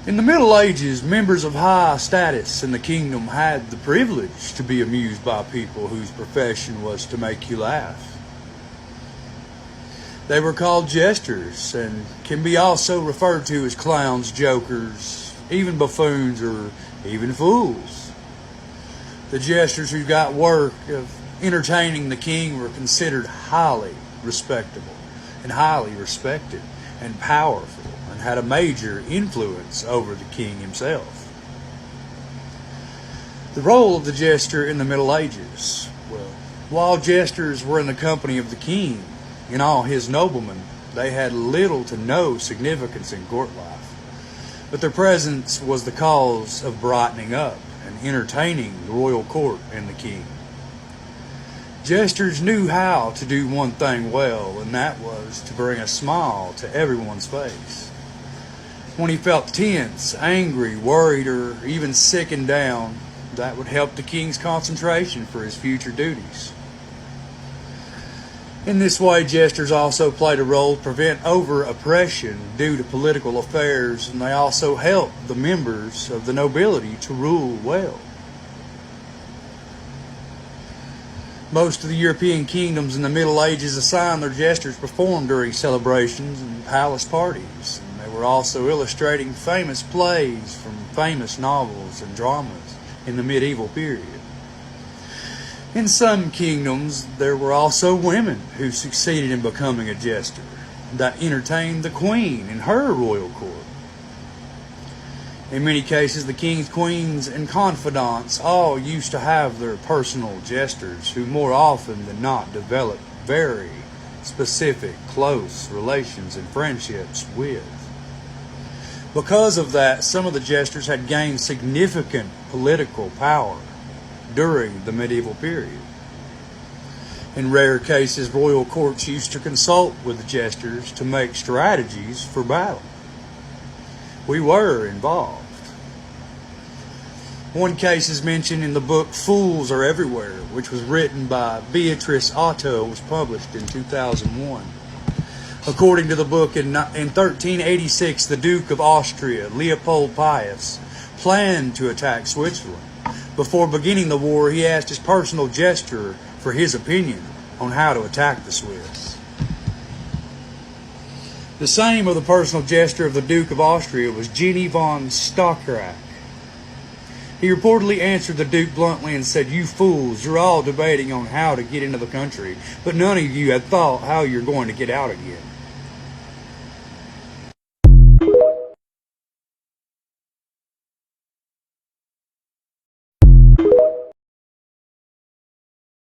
In the Middle Ages, members of high status in the kingdom had the privilege to be amused by people whose profession was to make you laugh. They were called jesters and can be also referred to as clowns, jokers, even buffoons, or even fools. The jesters who got work of entertaining the king were considered highly respectable and highly respected and powerful, and had a major influence over the king himself. The role of the jester in the Middle Ages. Well, while jesters were in the company of the king and all his noblemen, they had little to no significance in court life, but their presence was the cause of brightening up and entertaining the royal court and the king. Jesters knew how to do one thing well, and that was to bring a smile to everyone's face. When he felt tense, angry, worried, or even sickened down, that would help the king's concentration for his future duties. In this way, jesters also played a role to prevent over-oppression due to political affairs, and they also helped the members of the nobility to rule well. Most of the European kingdoms in the Middle Ages assigned their jesters to perform during celebrations and palace parties. And they were also illustrating famous plays from famous novels and dramas in the medieval period. In some kingdoms, there were also women who succeeded in becoming a jester that entertained the queen in her royal court. In many cases, the kings, queens, and confidants all used to have their personal jesters who more often than not developed very specific, close relations and friendships with. Because of that, some of the jesters had gained significant political power during the medieval period. In rare cases, royal courts used to consult with the jesters to make strategies for battle. We were involved. One case is mentioned in the book Fools Are Everywhere, which was written by Beatrice Otto and was published in 2001. According to the book, in 1386, the Duke of Austria, Leopold Pius, planned to attack Switzerland. Before beginning the war, he asked his personal jester for his opinion on how to attack the Swiss. The same of the personal jester of the Duke of Austria was Jenny von Stockrack. He reportedly answered the Duke bluntly and said, "You fools, you're all debating on how to get into the country, but none of you have thought how you're going to get out again."